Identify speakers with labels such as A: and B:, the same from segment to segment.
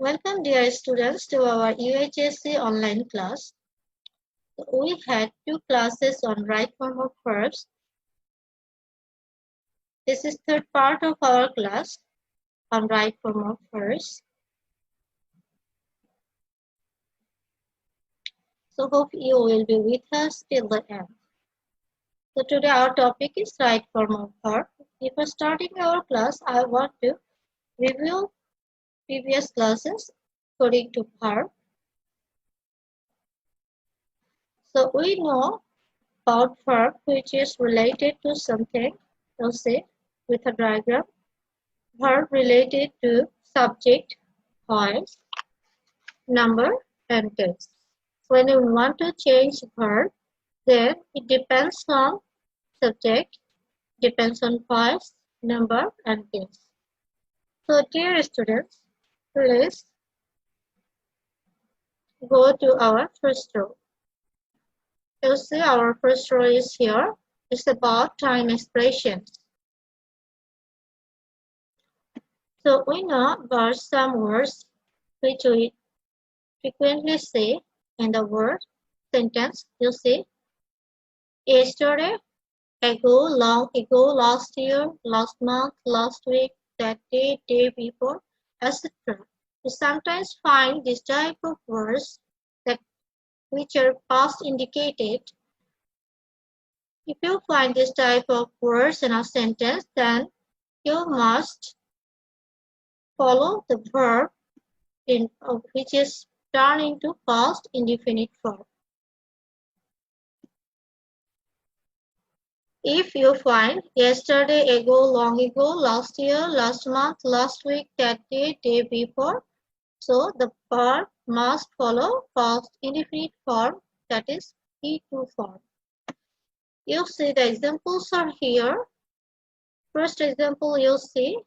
A: Welcome dear students to our uhsc online class. We had two classes on right form of verbs. This is third part of our class on right form of verbs. So hope you will be with us till the end. So today our topic is right form of verb. Before starting our class, I want to review previous classes according to verb. So we know about verb which is related to something, we'll say with a diagram. Verb related to subject, voice, number, and tense. When you want to change verb, then it depends on subject, depends on voice, number, and tense. So dear students, please go to our first row. You'll see our first row is here. It's about time expressions. So we know about some words which we frequently say in the word sentence. You see, yesterday, ago, long ago, last year, last month, last week, that day, day before, etc. You sometimes find this type of words that which are past indicated. If you find this type of words in a sentence, then you must follow the verb in which is turned into past indefinite form. If you find yesterday, ago, long ago, last year, last month, last week, that day, day before, so the verb must follow past indefinite form, that is P2 form. You see the examples are here. First example you see,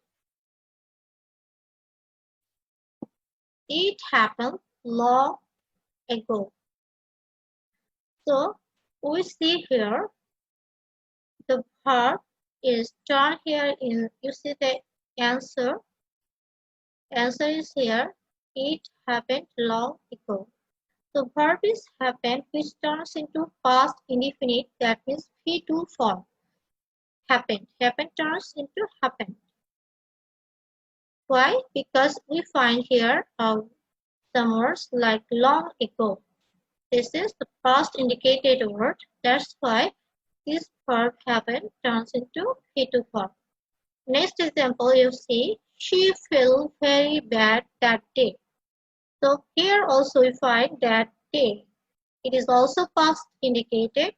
A: it happened long ago. So we see here the verb is turned here in, you see the answer. Answer is here, it happened long ago. So verb is happened which turns into past indefinite, that means P2 form. Happened. Happened turns into happened. Why? Because we find here some words like long ago. This is the past indicated word. That's why this verb happened turns into P2 form. Next example you see, she felt very bad that day. So here also we find that day. It is also past indicated.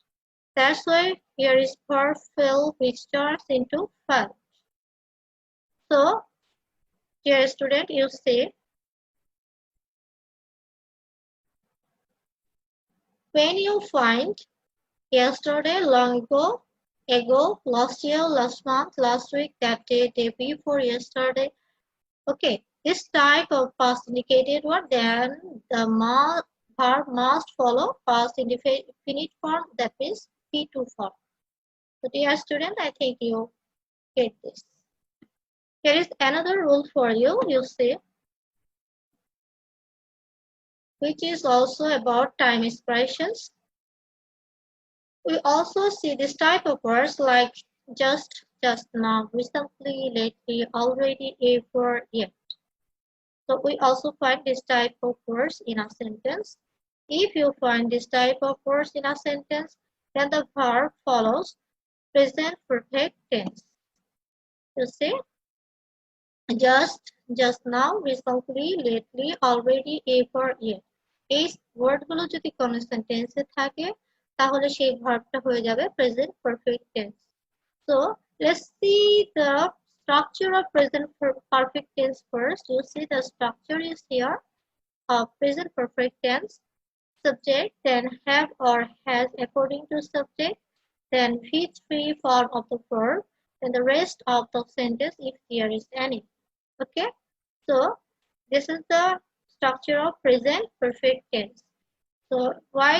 A: That's why here is verb feel which turns into felt. So, dear student, you see, when you find yesterday, long ago, last year, last month, last week, that day, day before yesterday, okay, this type of past indicated word, then the verb must follow past indefinite form, that means P2 form. So dear student, I think you get this. Here is another rule for you, you see, which is also about time expressions. We also see this type of words like just now, recently, lately, already, ever, yet. So we also find this type of words in a sentence. If you find this type of words in a sentence, then the verb follows present perfect tense. You see, just now, recently, lately, already, ever, yet. এই ওয়ার্ডগুলো যদি কোনো সেন্টেন্সে থাকে তাহলে সেই ভার্বটা হয়ে যাবে present perfect tense. So let's see the structure of present perfect tense first. You see the structure is here of present perfect tense. Subject, then have or has according to subject, then V3 form of the verb, then the rest of the sentence if there is any. Okay, so this is the structure of present perfect tense. So why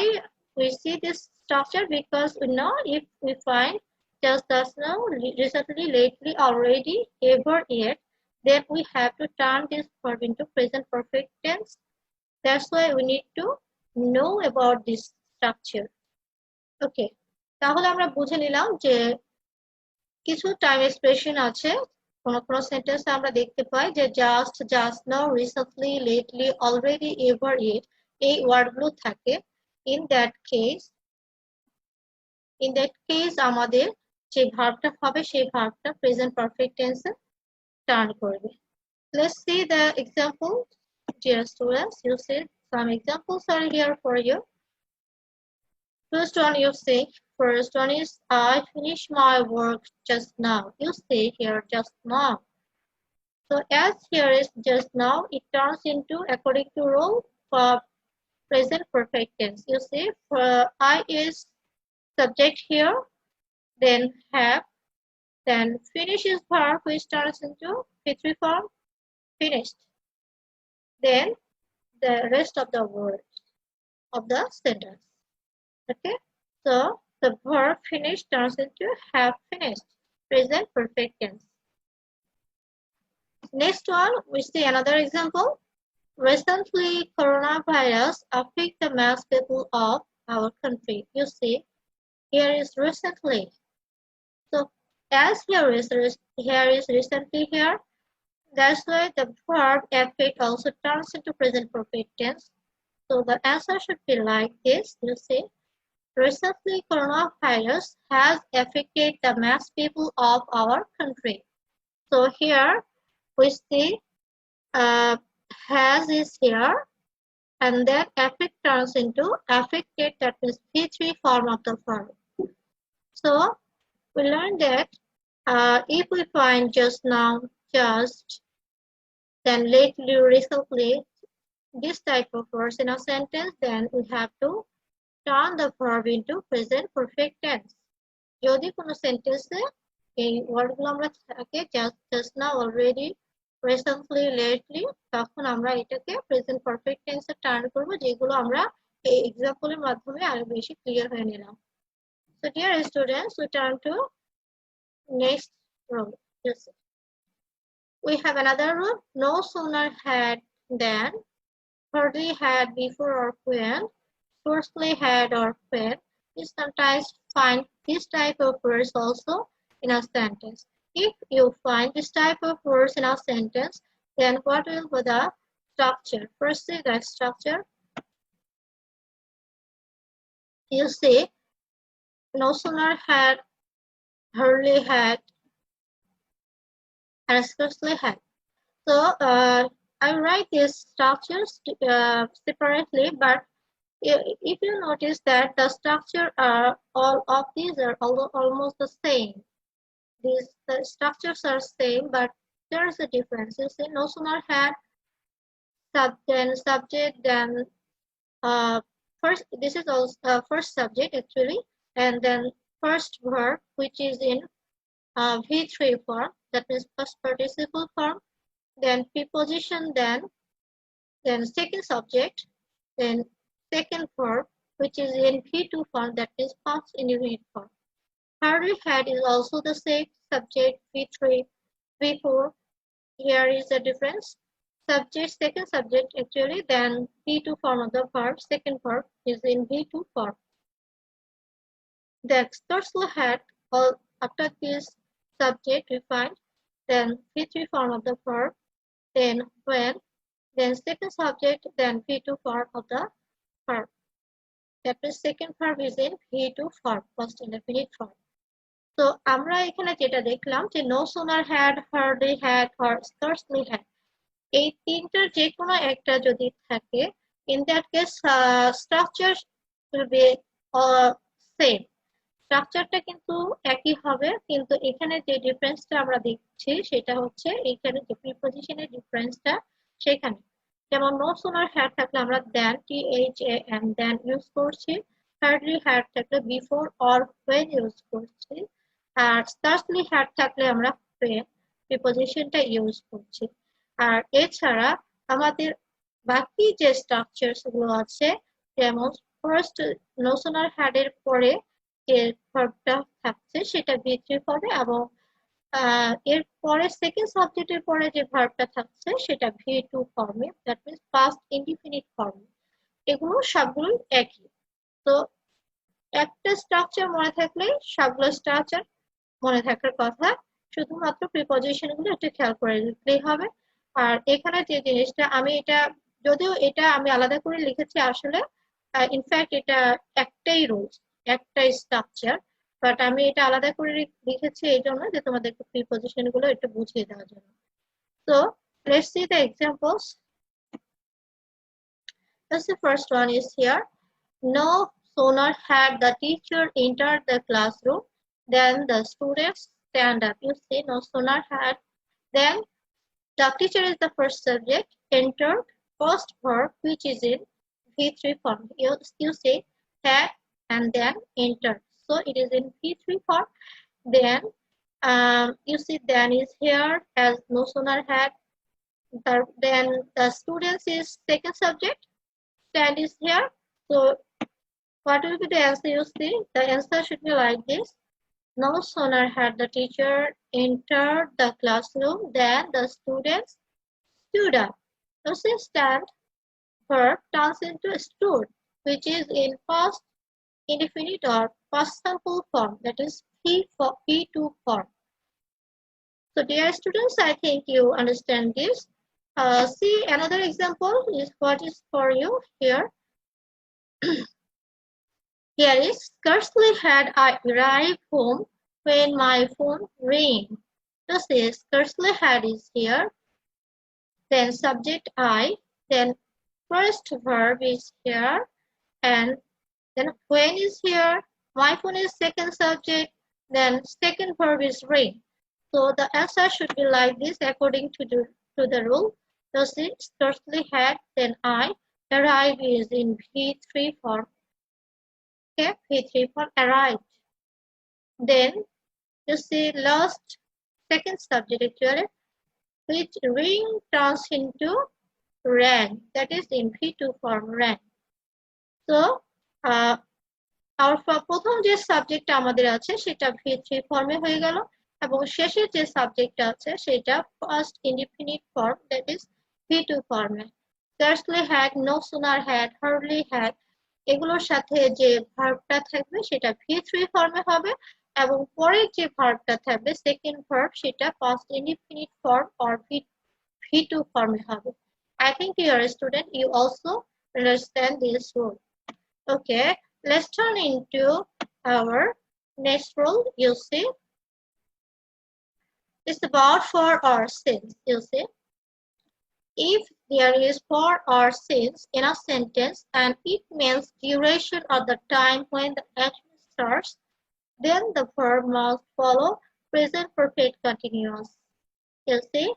A: we see this structure? Because we know if we find just now, recently, lately, already, ever, yet, then we have to turn this verb into present perfect tense. That's why we need to know about this structure. Okay, তাহলে আমরা বুঝে নিলাম যে কিছু time expression আছে, কোন কোন সেন্টেন্সে আমরা দেখতে পাই যে just, just now, recently, lately, already, ever, it, এই ওয়ার্ডগুলো থাকে। ইন দ্যাট কেস আমাদের যে ভার্বটা হবে সেই ভার্বটা প্রেজেন্ট পারফেক্ট টেন্সে টার্ন করবে। Let's see the example. Dear students, you see some examples are here for you. First one you see, first one is I finished my work just now. You see here just now. So as here is just now, it turns into according to rule for present perfect tense. You see, for I is subject here, then have, then finish is verb which turns into P3 form, finished. Then the rest of the words of the sentence. Okay, so the verb finish turns into have finished, present perfect tense. Next one, we see another example. Recently, coronavirus affect the mass people of our country. You see, here is recently. So as here is recently here. That's why the verb affect also turns into present perfect tense. So the answer should be like this. You see, recently coronavirus has affected the mass people of our country. So here we see has is here, and then affect turns into affected, that means P3 form of the verb. So we learned that if we find just now, just, then lately, recently, this type of words in a sentence, then we have to turn the verb into present perfect tense. যদি কোনো সেন্টেন্সে এই ওয়ার্ডগুলো আমরা থাকে just now, already, recently, lately, তখন আমরা এটাকে প্রেজেন্ট পারফেক্ট টেন্সে টার্ন করব, যেগুলো আমরা এই এক্সাম্পলের মাধ্যমে আরো বেশি ক্লিয়ার হয়ে নিলাম। So dear students, we turn to next rule. Yes. We have another rule. No sooner had than, hardly had, before or when, firstly had or when. You sometimes find this type of words also in a sentence. If you find this type of words in a sentence, then what will be the structure? Firstly, the structure. You see, no sooner had, hardly had, and scarcely had. So I write these structures separately, but if you notice that the structure are all of these are almost the same. The structures are same, but there is a difference. You see, no sooner had, then subject, then first, this is also first subject actually, and then first verb which is in V3 form, that means past participle form, then preposition, then second subject, then second verb which is in V2 form, that means past indefinite form. Hardly had is also the same subject, V3, V4. Here is the difference. Subject, second subject actually, then V2 form of the verb, second verb is in V2 form. The scarcely had, all after this subject we find, then V3 form of the verb, then when, then second subject, then V2 form of the verb. That means second verb is in V2 form, past indefinite form. So আমরা এখানে যেটা দেখলাম যে no sooner had, hardly had, or scarcely had, এই তিনটার যে কোনো একটা যদি থাকে, in that case structure will be same. স্ট্রাকচারটা কিন্তু একই হবে, কিন্তু এখানে যে ডিফারেন্সটা আমরা দেখছি সেটা হচ্ছে এখানে যে প্রিপজিশনের ডিফারেন্সটা সেখানে। যেমন নো সুনার হ্যাড থাকলে আমরা দেন, THAN, দেন ইউজ করছি। হার্ডলি হ্যাড থাকলে বিফোর অর when ইউজ করছি। আর স্কার্সলি হ্যাড থাকলে আমরা when প্রিপজিশনটা ইউজ করছি। আর এছাড়া আমাদের বাকি যে স্ট্রাকচারস গুলো আছে, যেমন ফার্স্ট নো সুনার হ্যাড এর পরে যে ভার্বটা থাকছে সেটা V3 হবে, এবং এরপরে সেকেন্ড সাবজেক্টের পরে যে ভার্বটা থাকছে সেটা ভি2 ফর্মে, দ্যাট মিন্স পাস্ট ইনডিফিনিট ফর্মে। এগুলো সবগুলোই একই। তো একটা স্ট্রাকচার মনে থাকলে সবগুলো স্ট্রাকচার মনে থাকার কথা, শুধুমাত্র প্রিপজিশন গুলো একটু খেয়াল করে লিখলেই হবে। আর এখানে যে জিনিসটা আমি এটা, যদিও এটা আমি আলাদা করে লিখেছি আসলে, ইনফ্যাক্ট এটা একটাই রুলস, একটাই স্ট্রাকচার, বাট আমি এটা আলাদা করে লিখেছি এই জন্য যে তোমাদেরকে প্রিপজিশন গুলো একটু বুঝিয়ে দেওয়ার জন্য। তো let's see the examples. The first one is here. No sooner had the teacher entered the classroom than the students stand up. You see, no sooner had, then the teacher is the first subject, entered, first verb, which is in V3 form. You say had and then entered. So it is in V3 form. Then you see then is here as no sooner had. Then the students is second subject, stand is here. So what will be the answer? You see, the answer should be like this. No sooner had the teacher entered the classroom than the students stood up. You see, stand verb turns into stood, which is in past indefinite or past simple form, that is P2 form. So, dear students, I think you understand this. See, another example is what is for you here. Here is, scarcely had I arrived home when my phone rang. This is scarcely had is here, then subject I, then first verb is here, and then when is here, my phone is second subject, then second verb is ring. So the answer should be like this according to the rule. This is scarcely had, then I, arrive is in V3 form. Okay, V3 form arrived. Then you see last second subject actually, which ring turns into rang, that is in V2 form rang. So our প্রথম যে সাবজেক্টটা আমাদের আছে সেটা V3 ফর্মে হয়ে গেল, এবং শেষের যে সাবজেক্টটা আছে সেটা first indefinite form, that is V2 ফর্মে। scarcely had, no sooner had, hardly had, এগুলোর সাথে যে ভার্বটা থাকবে সেটা V3 ফর্মে হবে, এবং পরের যে ভার্বটা থাকবে সেকেন্ড ভার্ব সেটা first indefinite form or V2 ফর্মে হবে। I think you are a student, you also understand this rule. Okay, let's turn into our next rule. You see, it's about for or since. You see, if there is for or since in a sentence and it means duration or the time when the action starts, then the verb must follow present perfect continuous. You see,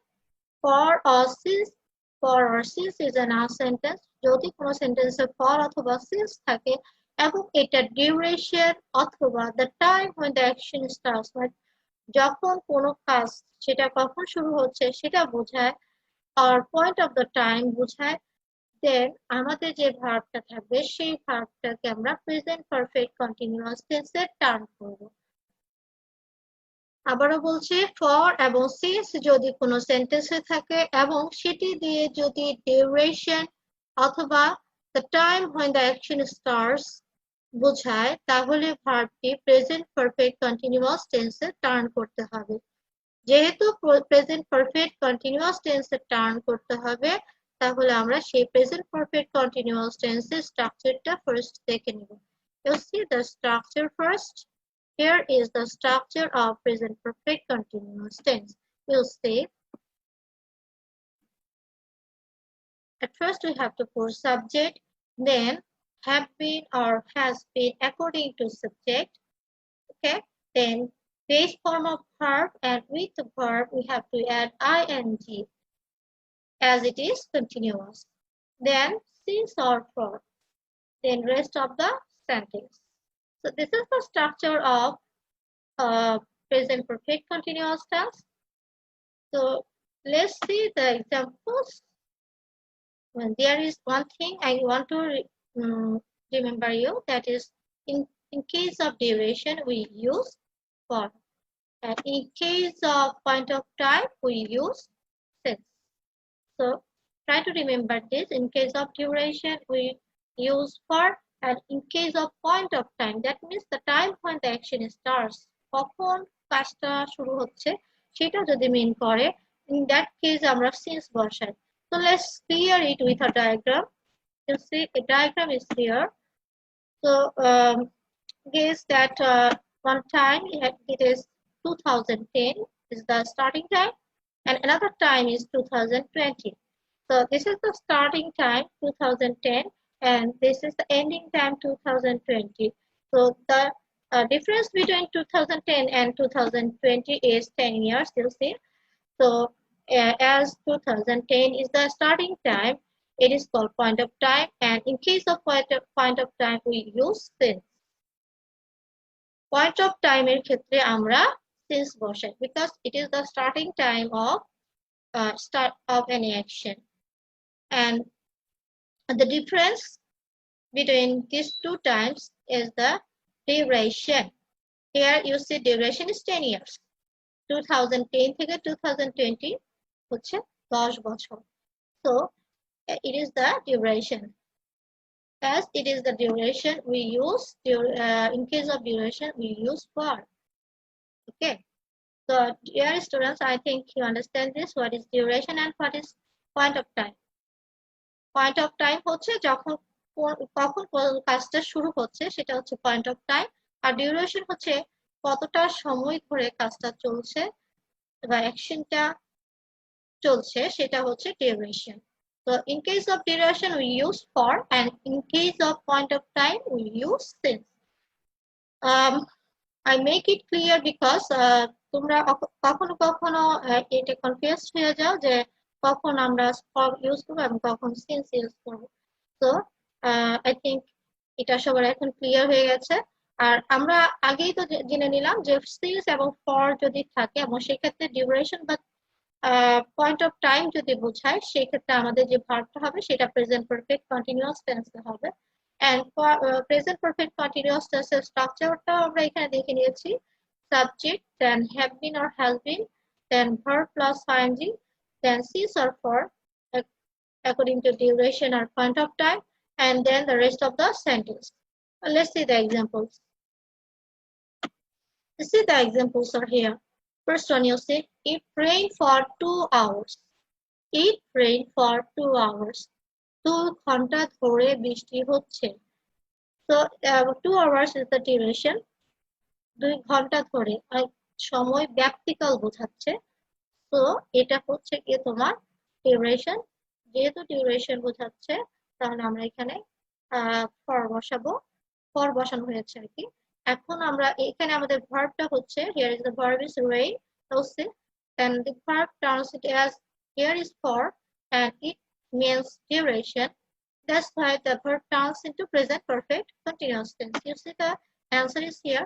A: for or since is an a sentence. যদি কোনো সেন্টেন্সে for অথবা since থাকে এবং এটা duration অথবা the time when the action starts, মানে যখন কোনো কাজ সেটা কখন শুরু হচ্ছে সেটা বোঝায়, আর পয়েন্ট অফ দ্য টাইম বোঝায়, দেন আমাদের যে ভার্বটা থাকবে সেই ভার্বটাকে আমরা প্রেজেন্ট পারফেক্ট কন্টিনিউয়াস টেন্সে টার্ন করব। আবারও বলছি, ফর এবং সিন্স যদি কোনো সেন্টেন্সে থাকে এবং সেটি দিয়ে যদি ডিউরেশন অথবা the time when the action starts বোঝায়, তাহলে ভার্বটি প্রেজেন্ট পারফেক্ট কন্টিনিউয়াস টেন্সে টার্ন করতে হবে। যেহেতু প্রেজেন্ট পারফেক্ট কন্টিনিউয়াস টেন্সে টার্ন করতে হবে, তাহলে আমরা সেই প্রেজেন্ট পারফেক্ট কন্টিনিউয়াস টেন্সের স্ট্রাকচারটা ফার্স্ট দেখে নিব। You see the structure first. Here is the structure of present perfect continuous tense. You'll see, at first we have to put subject, then have been or has been according to subject. Okay, then base form of verb, and with the verb we have to add ing as it is continuous. Then since or for, then rest of the sentence. So this is the structure of present perfect continuous tense. So let's see the examples. Well, there is one thing I want to remember you, that is in case of duration we use for. And in case of point of time, we use since. So try to remember this. In case of duration, we use for, and in case of point of time, that means the time when the action starts. কখন কাজটা শুরু হচ্ছে সেটা যদি মিন করে, in that case আমরা since বসাই. So let's clear it with a diagram. You see a diagram is here. So guess that one time it is 2010 is the starting time, and another time is 2020. So this is the starting time 2010, and this is the ending time 2020. So the difference between 2010 and 2020 is 10 years, you see. So as 2010 is the starting time, it is called point of time, and in case of point of time we use since. Point of time এর ক্ষেত্রে আমরা since বসাই because it is the starting time of start of any action. And the difference between these two times is the duration. Here you see duration is 10 years. 2010 থেকে 2020 হচ্ছে 10 বছর. So it is the duration. As it is the duration, we use in case of duration we use for. Okay. So dear students, I think you understand this. What is duration and what is point of time? Point of time হচ্ছে যখন কখন কাজটা শুরু হচ্ছে সেটা হচ্ছে point of time, R duration হচ্ছে কতটা সময় ধরে কাজটা চলছে বা অ্যাকশনটা চলছে সেটা হচ্ছে duration. So in case of duration we use for, and in case of point of time we use since. I make it clear because তোমরা কখনো কখনো এটা কনফিউজ হয়ে যাও যে কখন আমরা for ইউজ করবো এবং কখন since ইউজ করবো. So I think এটা সবার এখন ক্লিয়ার হয়ে গেছে. আর আমরা আগেই তো জেনে নিলাম যে since এবং for যদি থাকে এবং সেক্ষেত্রে ডিউরেশন বা পয়েন্ট অফ টাইম যদি বোঝায় সেই ক্ষেত্রে আমাদের যে ভার্বটা হবে সেটা প্রেজেন্ট পারফেক্ট কন্টিনিউয়াস টেন্সে হবে. And present perfect continuous tense স্ট্রাকচারটা আমরা এখানে দেখে নিয়েছি. Subject, then have been or has been, then verb plus ing, then since or for according to duration or point of time, and then the rest of the sentence. Let's see the examples. You see the examples are here. First one, you see it rained for 2 hours. It rained for 2 hours. 2 ঘন্টা ধরে বৃষ্টি হচ্ছে. So 2 hours is the duration. 2 ঘন্টা ধরে সময় ব্যাপ্তিকাল বোঝাচ্ছে. তো এটা হচ্ছে কি তোমার ডিউরেশন. যেহেতু ডিউরেশন বোঝাচ্ছে তাহলে আমরা এখানে ফর বসাবো. ফর বসানো হয়েছে আর কি. এখন আমরা এখানে আমাদের ভার্বটা হচ্ছে here is the verb is rain. So and the verb turns it as here is for, and it means duration. That's why the verb turns into present perfect continuous tense. You see the answer is here.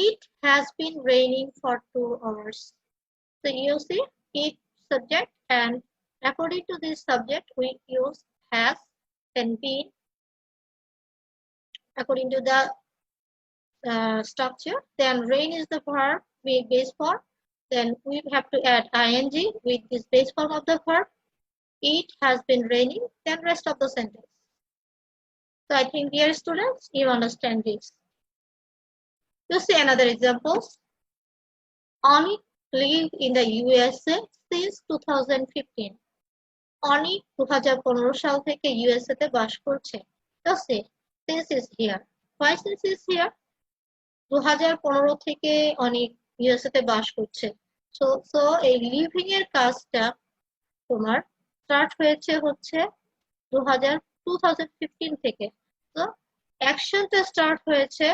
A: It has been raining for 2 hours. So you see it subject, and according to this subject we use has, then been. According to the structure, then rain is the verb with base form. Then we have to add ing with this base form of the verb. It has been raining, then rest of the sentence. So I think, dear students, you understand this. You see another examples. Onik lived in the USA since 2015. Onik 2015 সাল থেকে USA তে বাস করছে. So see, since is here. Why since is here? 2015 থেকে অনেক USA তে বাস করছে. So এই living এর কাজটা তোমার স্টার্ট হয়েছে হচ্ছে 2015 থেকে. তো অ্যাকশনটা স্টার্ট হয়েছে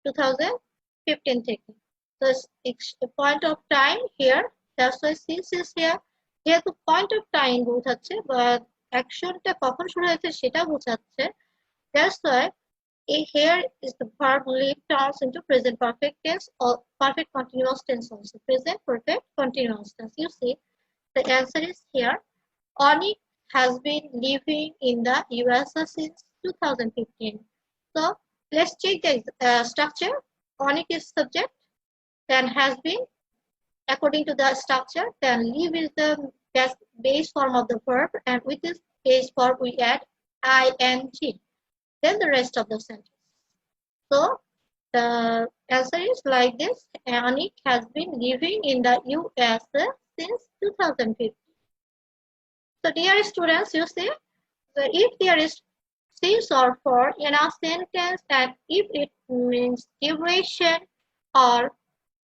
A: 2015 থেকে. So point of time here, that's why since is here. যেহেতু point of time বোঝাচ্ছে বা অ্যাকশনটা কখন শুরু হয়েছে সেটা বোঝাচ্ছে, that's why here is the verb live turns into present perfect tense or perfect continuous tense also. Present perfect continuous tense. You see, the answer is here. Onik has been living in the USA since 2015. So let's check the structure. Onik is subject, then has been, according to the structure, then live is the base form of the verb, and with this base form we add ing, then the rest of the sentence. So the answer is like this: Anik has been living in the US since 2015. So dear students, you see, so if there is since or for in a sentence, and if it means duration or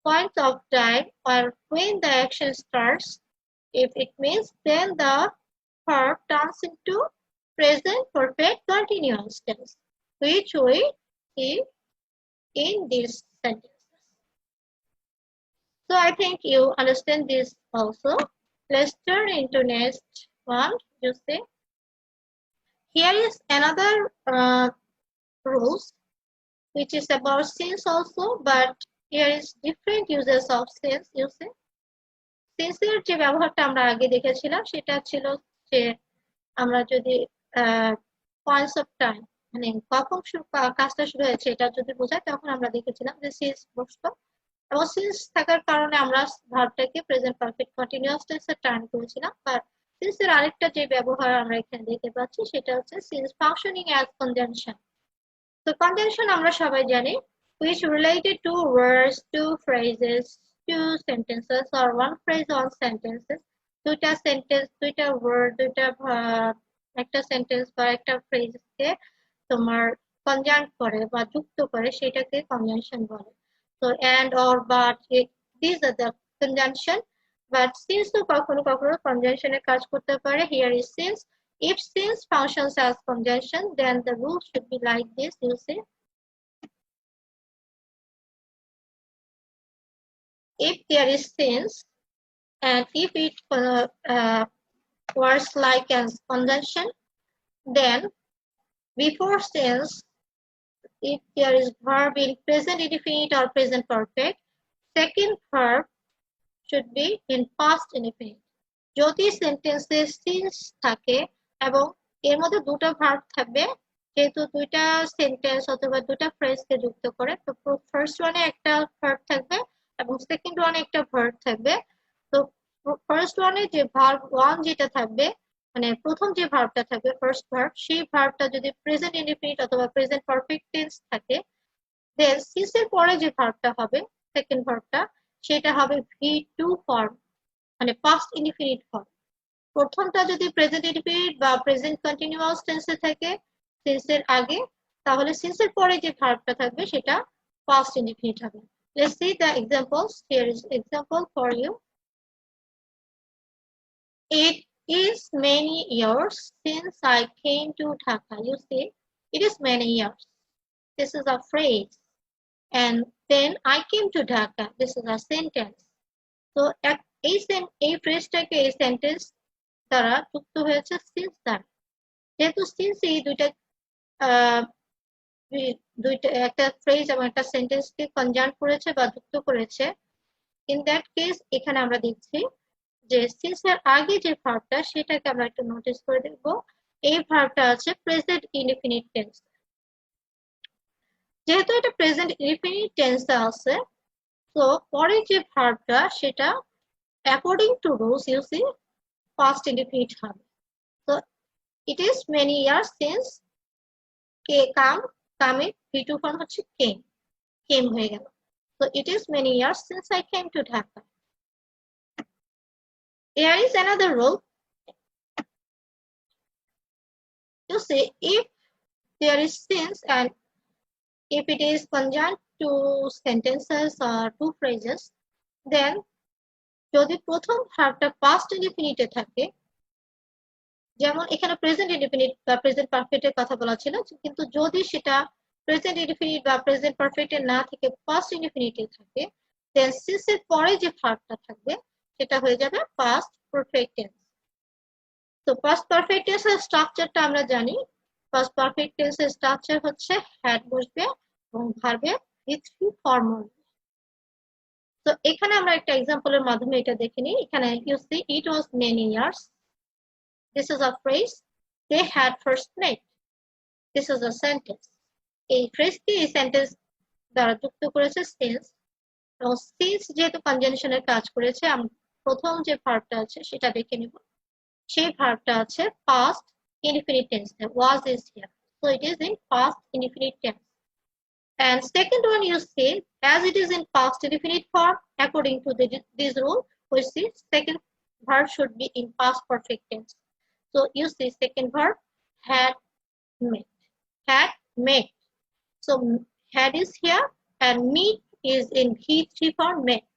A: point of time or when the action starts, if it means, then the verb turns into present perfect continuous tense, which we see in this sentence. So I think you understand this also. Let's turn into next one. You see, here is another rules which is about since also, but here is different uses of since. You see, since এর যে ব্যবহারটা আমরা আগে দেখেছিলাম সেটা ছিল যে আমরা যদি পয়েন্টস অফ টাইম মানে কখন কাজটা শুরু হয়েছে এটা যদি বোঝায় তখন আমরা দেখেছিলাম যে সিন্স বসতো এবং সিন্স থাকার কারণে আমরা ভার্বটাকে প্রেজেন্ট পারফেক্ট কন্টিনিউয়াস টেন্সে টার্ন করেছিলাম। বাট সিন্স এর আরেকটা যে ব্যবহার আমরা এখানে দেখতে পাচ্ছি সেটা হচ্ছে সিন্স ফাংশনিং অ্যাজ কনজাংশন। তো কনজাংশন আমরা সবাই জানি which related to words, two phrases, two sentences or one phrase or sentences, দুইটা সেন্টেন্স দুইটা ওয়ার্ড দুইটা একটা সেন্টেন্স বা একটা ফ্রেজকে তোমার কনজাংক্ট করে বা যুক্ত করে সেটাকে কনজাংশন বলে। তো and or but these are the conjunction, but since তো কখনো কখনো কনজাংশনের কাজ করতে পারে। Here is since. If since functions as conjunction, then the rule should be like this. You see, if there is since and if it works like as conjunction, then before since, if there is verb in present indefinite or present perfect, second verb should be in past indefinite. যদি সেন্টেন্সে since থাকে এবং এর মধ্যে দুটো verb থাকবে, যেহেতু দুইটা সেন্টেন্স অথবা দুটো ফ্রেজকে যুক্ত করে, তো ফার্স্ট ওয়ানে একটা ভার্ব থাকবে এবং সেকেন্ড ওয়ানে একটা ভার্ব থাকবে। তো ফার্স্ট ওয়ানে যে ভার্ব ওয়ান যেটা থাকবে মানে প্রথম যে ভার্বটা থাকবে ফার্স্ট ভার্ব, সেই ভার্বটা যদি প্রেজেন্ট ইনডিফিনিট অথবা প্রেজেন্ট পারফেক্ট টেন্স থাকে, দেন সিন্স এর পরে যে ভার্বটা হবে সেকেন্ড ভার্বটা সেটা হবে ভি2 ফর্ম মানে পাস্ট ইনডিফিনিট ফর্ম। প্রথমটা যদি প্রেজেন্ট ইনডিফিনিট বা প্রেজেন্ট কন্টিনিউয়াস টেন্সে থাকে সিন্স এর আগে, তাহলে সিন্স এর পরে যে ভার্বটা থাকবে সেটা পাস্ট ইনডিফিনিট হবে। Let's see the examples. Here is example for you. It is many years since I came to Dhaka. You see, it is many years. This is a phrase. And then I came to Dhaka. This is a sentence. So এই ফ্রেজটাকে এই sentence দ্বারা যুক্ত হয়েছে since দ্বারা। যেহেতু since এই দুইটা একটা ফ্রেজ এবং একটা সেন্টেন্সকে কনজাংক্ট করেছে বা যুক্ত করেছে, ইন দ্যাট কেস এখানে আমরা দেখছি যে সিন্স এর আগে যে ভার্বটা সেটাকে আমরা একটু নোটিস করে দেখব। এই ভার্বটা আছে প্রেজেন্ট ইনডিফিনিট টেন্স। যেহেতু এটা প্রেজেন্ট ইনডিফিনিট টেন্সে আছে, তো পরে যে ভার্বটা সেটা according to rules you see past indefinite হবে। তো it is many years since কামে ভি2 ফর্ম হচ্ছে কেম হয়ে গেল। তো it is many years since I came to Dhaka. There is another rule. You see, if there is since and if it is conjunct to sentences or two phrases, then যদি প্রথম ভার্বটা past ইনডিফিনিটে থাকে, যেমন এখানে present indefinite বা present পারফেক্টের কথা বলা ছিল, কিন্তু যদি সেটা প্রেজেন্ট ইনডিফিনিট বা প্রেজেন্ট পারফেক্টে না থেকে পাস্ট ইনডিফিনিটে থাকে, দেন সিন্স এর পরে যে ভার্বটা থাকবে সেটা হয়ে যাবে পাস্ট পারফেক্ট টেন্স। তো পাস্ট পারফেক্ট টেন্সের স্ট্রাকচারটা আমরা জানি। পাস্ট পারফেক্ট টেন্সের স্ট্রাকচার হচ্ছে হ্যাড বসবে এবং ভার্বের ভি3 ফর্ম হবে। তো এখানে আমরা একটা এক্সাম্পলের মাধ্যমে এটা দেখে নিই। এখানে you see it was many years. This is a phrase. They had first met. This is a sentence. এই ফ্রেজটি এই সেন্টেন্স দ্বারা যুক্ত করেছে সিন্স সিন্স যেহেতু কনজাংশনের কাজ করেছে, আমরা প্রথম যে ভার্বটা আছে সেটা দেখে নিব। সেই ভার্বটা আছে past indefinite tense, was is here, so it is in past indefinite tense. And second one, you see, as it is in past indefinite form, according to this rule, we see second verb should be in past perfect tense. So you see second verb, had met, had met. So had is here and meet is in V3 form, met.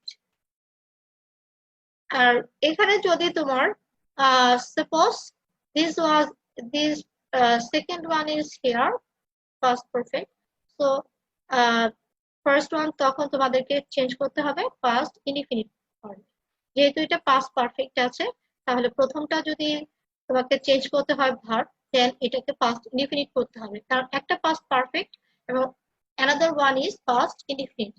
A: আর এখানে যদি তোমার suppose this was this second one is here past perfect, so first one তখন তোমাদেরকে change করতে হবে past indefinite form. যেহেতু এটা past perfect আছে, তাহলে প্রথমটা যদি তোমাকে চেঞ্জ করতে হয় ভার্ব, দেন এটাকে পাস্ট ইনডিফিনিট করতে হবে, কারণ একটা পাস্ট পারফেক্ট এবং another one is past indefinite.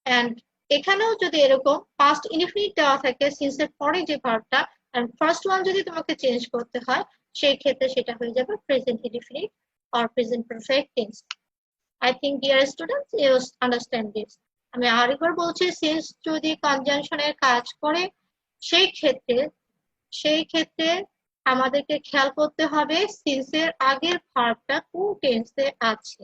A: And এখানেও যদি এরকম পাস্ট ইনডিফিনিট দেওয়া থাকে সিন্সের পরে যে ভার্বটা, এন্ড ফার্স্ট ওয়ান যদি তোমাকে চেঞ্জ করতে হয়, সেই ক্ষেত্রে সেটা হয়ে যাবে present indefinite or present perfect tense. I think dear students you understand this. আমি আরেকবার বলছি, সিন্স যদি কনজাংশনের কাজ করে সেই ক্ষেত্রে আমাদেরকে খেয়াল করতে হবে সিন্সের আগের ভার্বটা কোন টেন্সে আছে।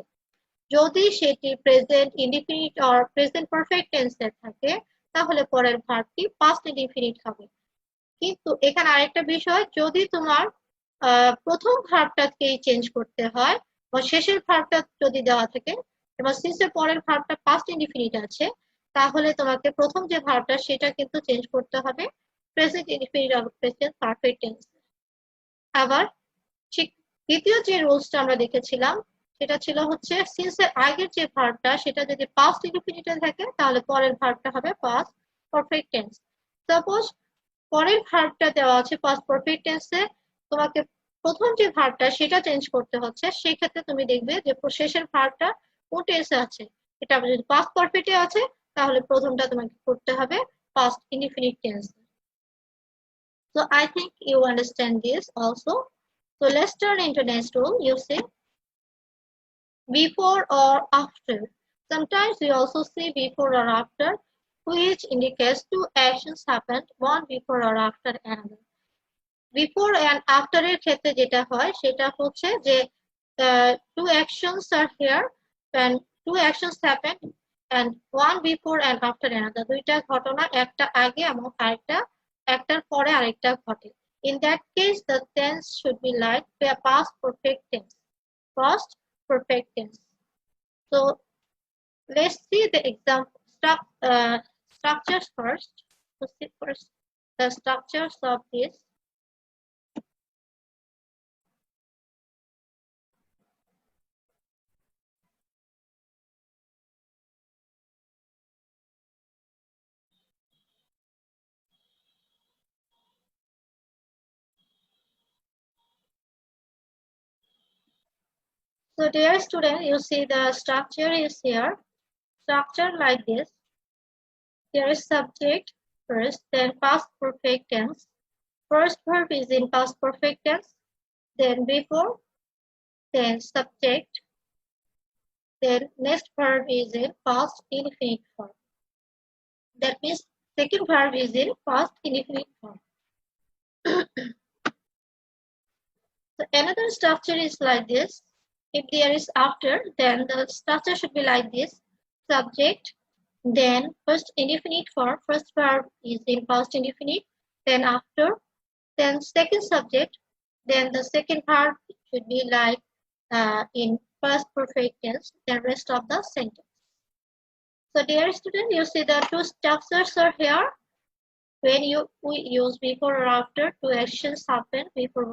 A: যদি সেটি present indefinite or present perfect টেন্সে থাকে, তাহলে পরের ভার্বটি পাস্ট ইনডিফিনিট হবে। কিন্তু এখানে আরেকটা বিষয়, যদি তোমার প্রথম ভার্বটাকেই চেঞ্জ করতে হয় বা শেষের ভার্বটা যদি দেওয়া থাকে এবং সিন্সের পরের ভার্বটা পাস্ট ইনডিফিনিট আছে, তাহলে তোমাকে প্রথম যে ভার্বটা সেটা কিন্তু চেঞ্জ করতে হবে present indefinite or present perfect tense. আবার ঠিক দ্বিতীয় যে রুলসটা আমরা দেখেছিলাম সেটা ছিল হচ্ছে সিন্সের আগের যে ভার্বটা সেটা যদি পাস্ট ইনডিফিনিটে থাকে, তাহলে পরের ভার্বটা হবে পাস্ট পারফেক্ট টেন্স। সাপোজ পরের ভার্বটা দেওয়া আছে পাস্ট পারফেক্ট টেন্সে, তোমাকে প্রথম যে ভার্বটা সেটা চেঞ্জ করতে হচ্ছে, সেই ক্ষেত্রে তুমি দেখবে যে শেষের ভার্বটা কোন টেন্সে আছে। এটা যদি পাস্ট পারফেক্টে আছে, তাহলে প্রথমটা তোমাকে করতে হবে past indefinite tense. So I think you understand this also. So let's turn into next rule. You say before or after. Sometimes we also say before or after, which indicates two actions happened, one before or after another. Before and after এর ক্ষেত্রে যেটা হয় সেটা হচ্ছে যে two actions are here and two actions happen and one before and after another, দুইটা ঘটনা একটা আগে এবং আরেকটা একটার পরে আরেকটা ঘটে। In that case the tense should be like past perfect tense, past perfect tense. So let's see the example structures first. To see first the structures of this. So dear student, you see the structure is here. Structure like this. There is subject first, then past perfect tense. First verb is in past perfect tense, then before, then subject, then next verb is in past indefinite form. That means second verb is in past indefinite form. So another structure is like this. If there is after, then the structure should be like this. Subject, then first indefinite form, first verb is in past indefinite, then after, then second subject, then the second verb should be like in past perfect tense, then rest of the sentence. So dear student, you see the two structures are here. When we use before or after, two actions happen before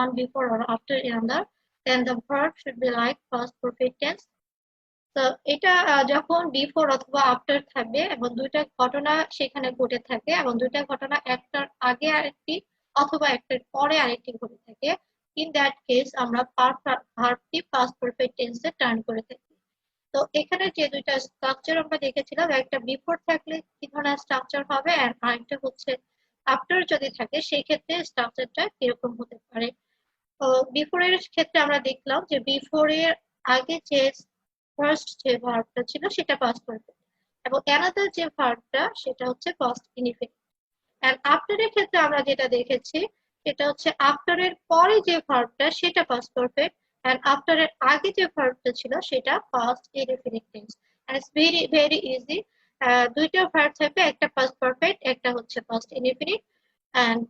A: one before or after another, then the verb should be like past perfect tense. তো এটা যখন before অথবা after থাকবে এবং দুইটা ঘটনা সেখানে ঘটে থাকে এবং দুইটা ঘটনা একটার আগে আরেকটি অথবা একটার পরে আরেকটি ঘটে থাকে, ইন দ্যাট কেস আমরা ভার্বটি পাস্ট পারফেক্ট টেন্সে টার্ন করে থাকি। তো এখানে যে দুইটা স্ট্রাকচার আমরা দেখেছিলাম, একটা বিফোর থাকলে কি ধরনের স্ট্রাকচার হবে আর আরেকটা হচ্ছে আফটার যদি থাকে সেই ক্ষেত্রে স্ট্রাকচারটা কিরকম হতে পারে। তো বিফোর এর ক্ষেত্রে আমরা দেখলাম যে বিফোর এর আগে যে ফার্স্ট যে ভার্বটা ছিল সেটা পাস্ট পারফেক্ট এবং অ্যানাদার যে ভার্বটা সেটা হচ্ছে পাস্ট ইনডিফিনিট। এন্ড আফটার এর ক্ষেত্রে আমরা যেটা দেখেছি সেটা হচ্ছে আফটার এর পরে যে ভার্বটা সেটা পাস্ট পারফেক্ট, এন্ড আফটার এর আগে যে ভার্বটা ছিল সেটা past indefinite tense. And it's very very easy. দুইটা ভার্ব থাকবে, একটা পাস্ট পারফেক্ট, একটা হচ্ছে পাস্ট ইনডিফিনিট। এন্ড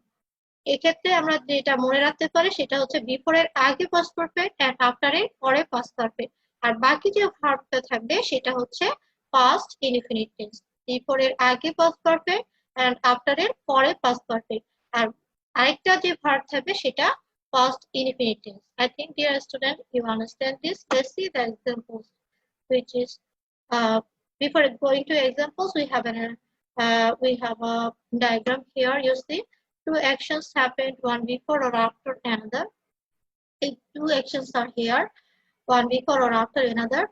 A: এক্ষেত্রে আমরা যেটা মনে রাখতে পারি সেটা হচ্ছে বিফোর এর আগে পাস্ট পারফেক্ট এন্ড আফটার এর পরে পাস্ট পারফেক্ট। আর বাকি যে ভার্বটা থাকবে সেটা হচ্ছে পাস্ট ইনডিফিনিট টেন্স। বিফোর এর আগে পাস্ট পারফেক্ট এন্ড আফটার এর পরে পাস্ট পারফেক্ট। আর আরেকটা যে ভার্ব থাকবে সেটা past indefinite tense. I think dear student you understand this. Let's see the examples, which is uh, before going to examples we have a diagram here. You see two actions happened one before or after another. If two actions are here, one before or after another,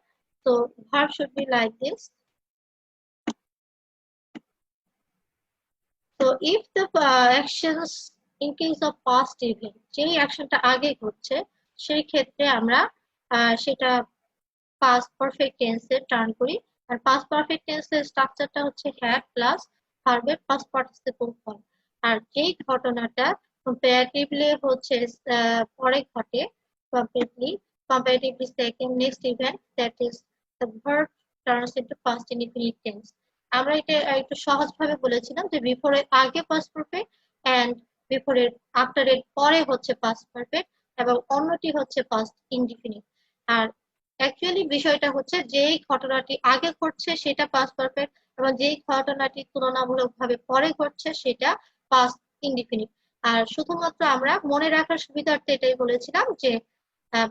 A: so verb should be like this. So if the actions in case of past event যেই অ্যাকশনটা আগে ঘটছে সেই ক্ষেত্রে আমরা সেটা past perfect টেন্সে turn করি। আর past perfect টেন্সের স্ট্রাকচারটা হচ্ছে হ্যাড প্লাস ভার্বের পাস্ট পার্টিসিপল ফর্ম। আর যেই ঘটনাটা কম্পারেটিভলি হচ্ছে পরে ঘটে, completely comparatively second next event, that is the verb turns into past indefinite tense. আমরা এটা একটু সহজ ভাবে বলেছিলাম যে বিফোর এর আগে পাস্ট পারফেক্ট এন্ড বিফোর এর আফটার এর পরে হচ্ছে পাস্ট পারফেক্ট এবং অন্যটি হচ্ছে পাস্ট ইনডিফিনিট। আর অ্যাকচুয়ালি বিষয়টা হচ্ছে যেই ঘটনাটি আগে ঘটছে সেটা পাস্ট পারফেক্ট এবং যেই ঘটনাটি তুলনামূলকভাবে পরে ঘটছে সেটা পাস্ট ইনডিফিনিট। আর শুধুমাত্র আমরা মনে রাখার সুবিধার্থে এটাই বলেছিলাম যে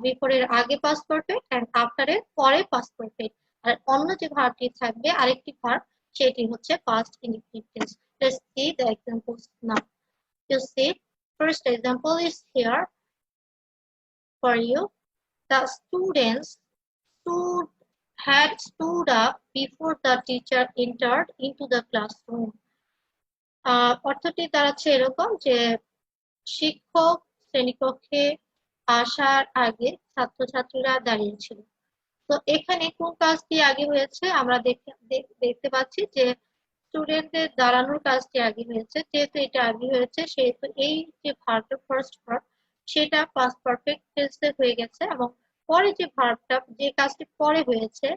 A: বিফোর এর আগে পাস্ট পারফেক্ট এন্ড আফটার এর পরে পাস্ট পারফেক্ট। আর অন্য যে ভার্বটি থাকবে আরেকটি ভার্ব সেটি হচ্ছে past indefinite tense. Let's see the examples now. You see, first example is here for you. The students stood had stood up before the teacher entered into the classroom. অর্থটি দাঁড়াচ্ছে এরকম যে শিক্ষক শ্রেণীকক্ষে আসার আগে ছাত্রছাত্রীরা দাঁড়িয়েছিল। তো এখানে কোন কাজটি আগে হয়েছে আমরা দেখতে পাচ্ছি যে স্টুডেন্টদের দাঁড়ানোর কাজটি আগে হয়েছে। যেহেতু এটা আগে হয়েছে সেহেতু এই যে ভার্বটা ফার্স্ট ভার্ব সেটা পাস্ট পারফেক্ট টেন্সে হয়ে গেছে এবং পরে যে ভার্বটা যে কাজটি পরে হয়েছে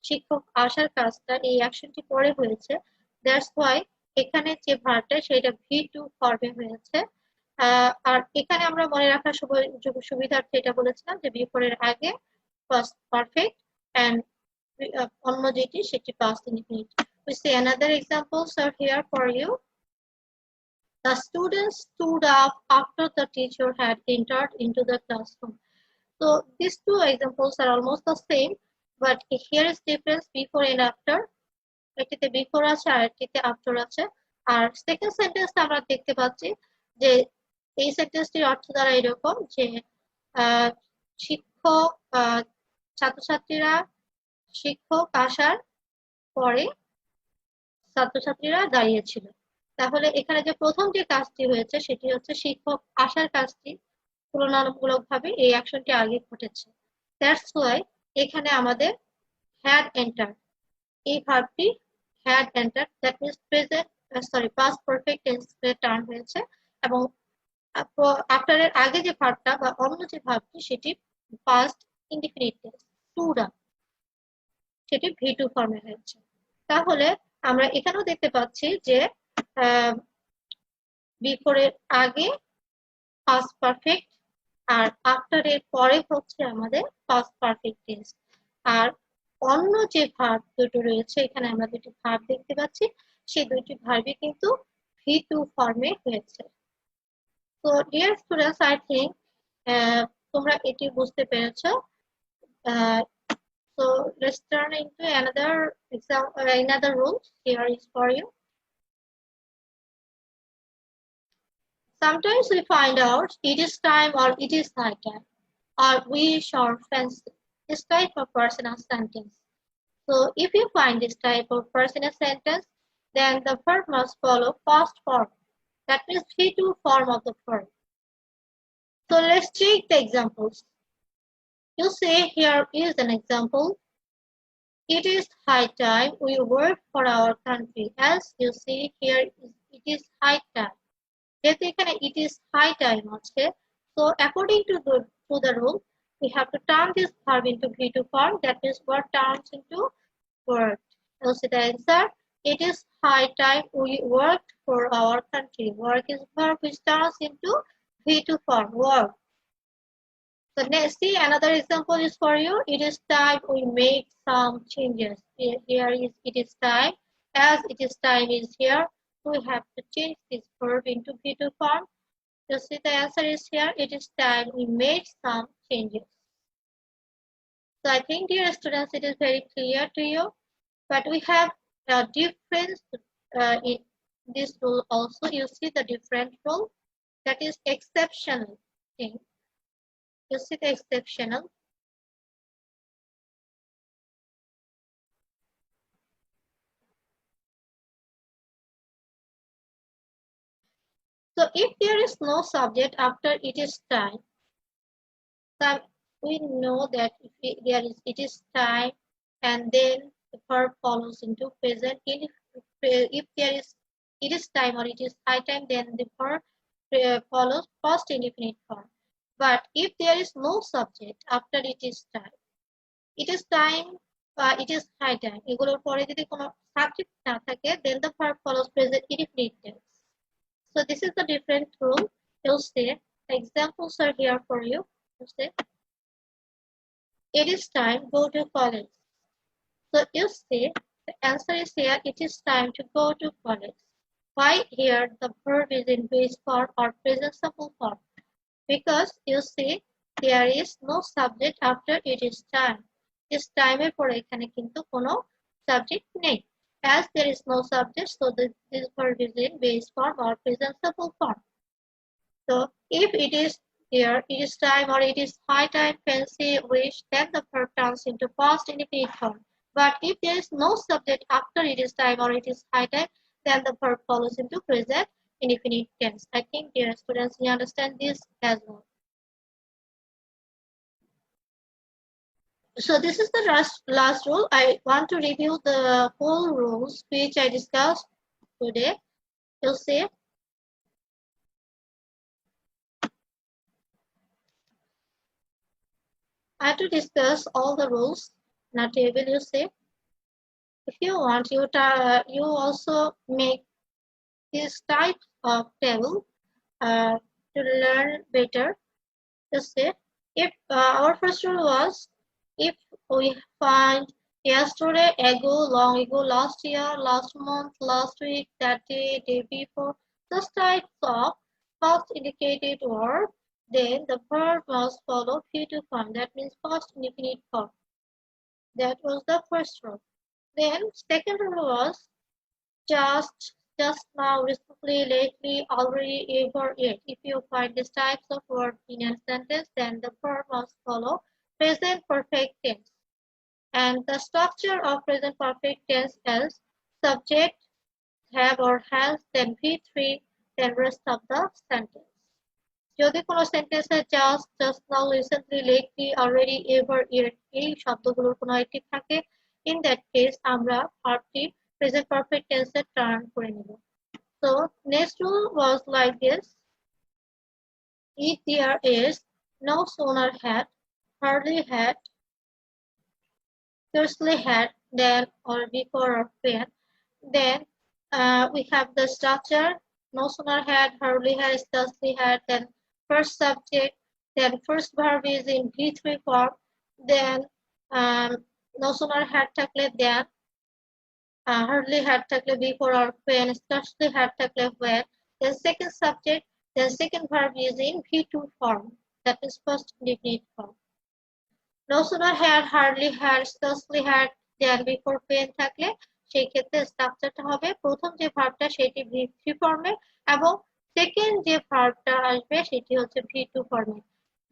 A: শিক্ষক আসার কাজটা এই অ্যাকশনটি পরে হয়েছে, দ্যাটস ওয়াই এখানে যে ভার্বটা সেটা ভি2 ফর্মে হয়েছে। আর এখানে আমরা মনে রাখার সুবিধার্থে এটা বলেছিলাম যে বিফোর এর আগে পাস্ট পারফেক্ট এন্ড অন্য যেটি সেটি past indefinite. We see another examples are here for you. The students stood up after the teacher had entered into the classroom. So these two examples are almost the same, but here is difference before and after. এটিতে before আছে আর এটিতে after আছে। আর second sentence আমরা দেখতে পাচ্ছি যে এই সেন্টেন্সটির অর্থ দ্বারা এরকম যে শিক্ষক ছাত্রছাত্রীরা শিক্ষক আসার পরে ছাত্রছাত্রীরা দাঁড়িয়েছিল। তাহলে এখানে যে প্রথম যে কাজটি হয়েছে সেটি হচ্ছে শিক্ষক আসার কাজটি তুলনামূলকভাবে এই অ্যাকশনটি আগে ঘটেছে। দ্যাটস ওয়াই এখানে আমাদের হ্যাড এন্টার এই ভার্বটি had enter that means present past perfect টেন্সে টার্ন হয়েছে এবং আফটার এর আগে যে ভার্বটা বা অন্য যে ভার্বটি সেটি past indefinite tense stood up সেটি ভি2 ফর্মে হয়েছে। তাহলে আমরা এখানেও দেখতে পাচ্ছি যে বিফোর এর আগে পাস্ট পারফেক্ট আর আফটার এর পরে হচ্ছে আমাদের পাস্ট পারফেক্ট টেন্স। আর অন্য যে ভার্ব দুটো রয়েছে এখানে আমরা দুটি ভার্ব দেখতে পাচ্ছি সেই দুইটি ভার্বই কিন্তু ভি2 ফর্মে হয়েছে। তো ডিয়ার স্টুডেন্টস আই থিঙ্ক তোমরা এটি বুঝতে পেরেছো। So let's turn into another example, another rule here is for you. Sometimes we find out it is time or it is night time or wish or fancy. This type of personal sentence. So if you find this type of personal sentence, then the verb must follow past form. That means V2 form of the verb. So let's check the examples. You say here is an example. It is high time we work for our country. As you see here, it is high time. যেহেতু এখানে it is high time আছে, so according to the rule, we have to turn this verb into V2 form. That means word turns into word. You'll see the answer. It is high time we worked for our country. Work is verb which turns into V2 form. Work. So next, see another example is for you. It is time we make some changes. Here is it is time. As it is time is here, we have to change this verb into V2 form. You see the answer is here. It is time we make some changes. So I think, dear students, it is very clear to you. But we have a difference in this rule also. You see the different rule, that is exceptional thing. You see the exceptional. So if there is no subject after it is time, then we know that if it is time, and then the verb follows into present. If there is it is time or it is high time, then the verb follows past indefinite form. But if there is no subject after it is time, it is time, it is high time, এগুলোর পরে যদি কোনো subject না থাকে, then the verb follows present indefinite tense. So this is the different rule. You'll see the examples are here for you. You'll see it is time go to college. So you see the answer is here. It is time to go to college. Why here the verb is in base form or present simple form? Because you see there is no subject after it is time. This time এর পরে এখানে কিন্তু কোনো subject নেই. As there is no subject, so this verb is in base form or present simple form. So if it is here, it is time or it is high time, fancy, wish, then the verb turns into past indefinite form. But if there is no subject after it is time or it is high time, then the verb follows into present indefinite tense. I think, dear students, you understand this as well. So this is the last rule. I want to review the whole rules which I discussed today. You'll see. I have to discuss all the rules in a table, you see. If you want, you also make this type of table to learn better. You see, if our first rule was, if we find yesterday, ago, long ago, last year, last month, last week, that day, day before, such types of past indicated word, then the verb must follow P2 form. That means past indefinite form. That was the first rule. Then second rule was just now, recently, lately, already, ever, yet. If you find these types of words in a sentence, then the verb must follow present perfect tense. And the structure of present perfect tense is subject, have or has, then V3, then rest of the sentence. যদি কোনো সেন্টেন্সে just now, recently, lately, already, ever, yet এই শব্দগুলোর কোনো একটি থাকে, in that case আমরা ভার্বটি present perfect tense এ turn করে নেব. So next rule was like this. If there is no sooner had, hardly had, scarcely had, then, or before, or when, then we have the structure. No sooner had, hardly had, scarcely had, then first subject, then first verb is in V3 form, then no sooner had থাকলে then, hardly had থাকলে before or when, scarcely had থাকলে when, then second subject, then second verb is in V2 form, that is first indefinite form. No sooner had, hardly had, scarcely had, then before when থাকলে সেই ক্ষেত্রে স্ট্রাকচারটা হবে প্রথম যে ভার্বটা সেটি V3 ফর্মে এবং সেকেন্ড যে ভার্বটা আসবে সেটি হচ্ছে V2 ফর্মে.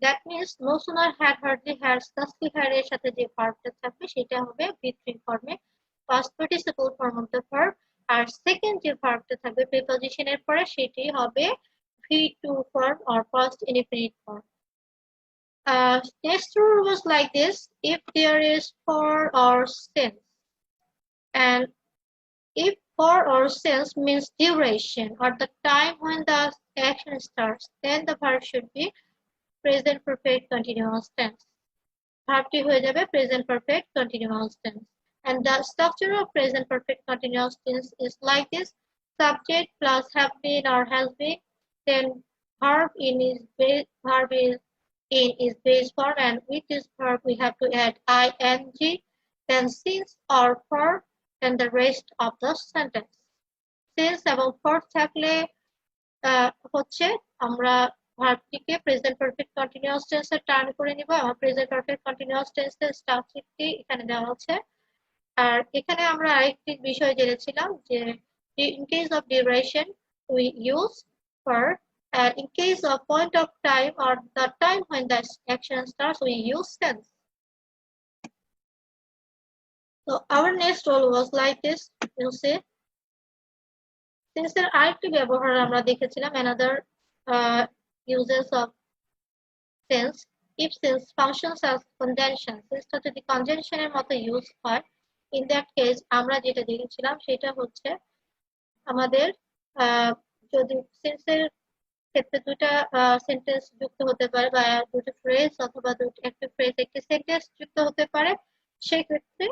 A: That means no sooner had, hardly had, scarcely had এর সাথে যে ভার্বটা থাকবে সেটা হবে V3 ফর্মে, past participle form of the verb. আর সেকেন্ড যে ভার্বটা থাকবে প্রিপজিশনের পরে সেটি হবে V2 form or past indefinite form. Next rule was like this. If there is for or since, And if for or since means duration or the time when the action starts, then the verb should be present perfect continuous tense. ভার্বটি হয়ে যাবে present perfect continuous tense. And the structure of present perfect continuous tense is like this: subject plus have been or has been, then verb is form, and with this verb we have to add ing, then since or for, then the rest of the sentence. Since এবং for থাকলে হচ্ছে আমরা ভার্বটিকে present perfect continuous টেন্সে turn করে নিব। আমার present perfect continuous টেন্সের স্ট্রাকচারটি এখানে দেওয়া হচ্ছে। আর এখানে আমরা আরেকটি বিষয় জেনেছিলাম যে in case of duration we use for, and in case of point of time or the time when the action starts we use since. So our next rule was like this. You see, since এর আরেকটি ব্যবহার আমরা দেখেছিলাম, another uses of since. If since functions as conjunction, since যদি conjunction এর মতো use হয়, in that case আমরা যেটা দেখেছিলাম সেটা হচ্ছে আমাদের যদি since এর ক্ষেত্রে দুটা সেন্টেন্স যুক্ত হতে পারে বা দুটো ফ্রেজ অথবা একটা ফ্রেজ একটি সেন্টেন্স যুক্ত হতে পারে, সেক্ষেত্রে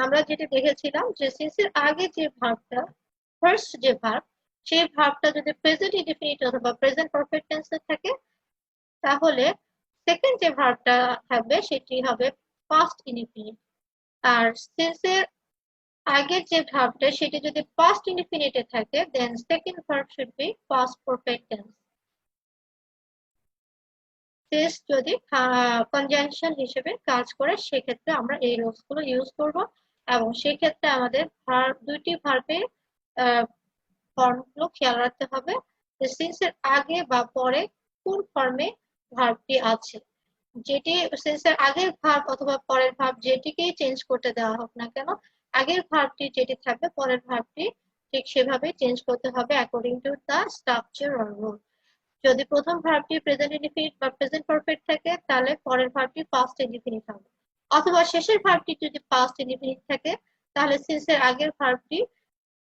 A: আমরা যেটা দেখেছিলাম যে since এর আগে যে ভার্বটা, ফার্স্ট যে ভার্ব, সেই ভার্বটা যদি প্রেজেন্ট ইনডিফিনিট অথবা প্রেজেন্ট পারফেক্ট টেন্সে থাকে, তাহলে সেকেন্ড যে ভার্বটা থাকবে সেটি হবে পাস্ট ইনডিফিনিট। আর সিন্স এর আগের যে ভার্বটা সেটি যদি পাস্ট ইনডিফিনিটে থাকে, then second verb should be past perfect tense. Since যদি কনজাংশন হিসেবে কাজ করে, সেক্ষেত্রে আমরা এই রুলস গুলো ইউজ করব, এবং সেক্ষেত্রে আমাদের দুইটি ভার্বের ফর্মগুলো খেয়াল রাখতে হবে যে সিন্স এর আগে বা পরে কোন ফর্মে ভার্বটি আছে। যেটি সেন্সের আগের ভার্ব অথবা পরের ভার্ব যেটিকেই চেঞ্জ করতে দেওয়া হোক না কেন, আগের ভার্বটি যেটি থাকবে পরের ভার্বটি ঠিক সেভাবে চেঞ্জ করতে হবে according to the structure or rule. যদি প্রথম ভার্বটি প্রেজেন্ট ইনডিফিনিট বা প্রেজেন্ট পারফেক্ট থাকে, তাহলে পরের ভার্বটি পাস্ট ইনডিফিনিট হবে, অথবা শেষের ভার্বটি যদি পাস্ট ইনডিফিনিট থাকে, তাহলে সেন্সের আগের ভার্বটি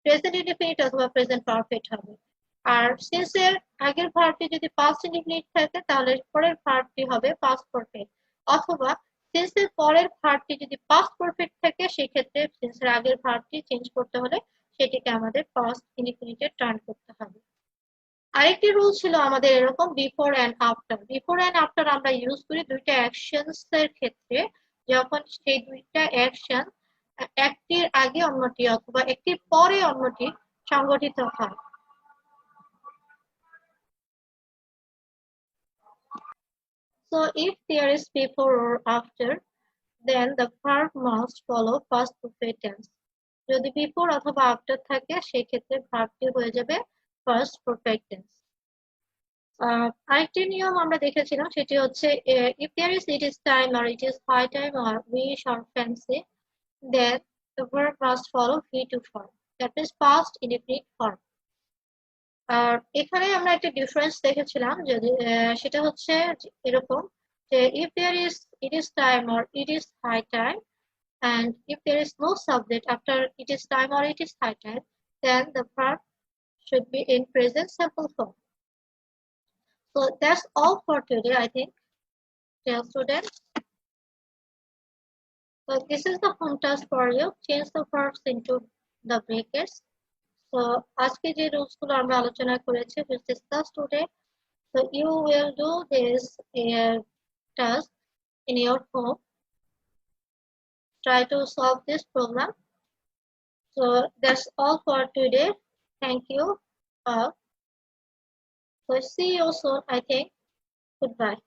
A: প্রেজেন্ট ইনডিফিনিট অথবা প্রেজেন্ট পারফেক্ট হবে। আর সিন্স এর আগের ভার্বটি যদি পাস্ট ইনডিফিনিট থাকে, তাহলে পরের ভার্বটি হবে পাস্ট পারফেক্ট, অথবা সিন্স এর পরের ভার্বটি যদি পাস্ট পারফেক্ট থাকে, সেই ক্ষেত্রে সিন্স এর আগের ভার্বটি চেঞ্জ করতে হলে সেটিকে আমাদের পাস্ট ইনডিফিনিটে টার্ন করতে হবে। আরেকটি রুল ছিল আমাদের এরকম, before and after. Before and after আমরা ইউজ করি দুইটা অ্যাকশনস এর ক্ষেত্রে, যখন সেই দুইটা অ্যাকশন একটির আগে অন্যটি অথবা একটির পরে অন্যটি সংগঠিত হয়। So if there is before or after, then the verb must follow past perfect tense. যদি বিফোর অথবা আফটার থাকে, সেক্ষেত্রে ভার্বটি হয়ে যাবে ফার্স্ট পারফেক্ট টেন্স। আরেকটি নিয়ম আমরা দেখেছিলাম, সেটি হচ্ছে if there is it is time or it is high time or wish or fancy, then the verb must follow V2 form, that means past indefinite form. আর এখানে আমরা একটা ডিফারেন্স দেখেছিলাম, যদি সেটা হচ্ছে এরকম যে if there is it is time or it is high time, and if there is no subject after it is time or it is high time, then the verb should be in present simple form. So that's all for today, I think, dear students. So this is the home task for you. Change the verbs into the brackets. So আজকে যে rules গুলো আমরা আলোচনা করেছি, we discussed today. So you will do this task in your home. Try to solve this problem. So that's all for today. Thank you all. So see you soon, I think. Goodbye.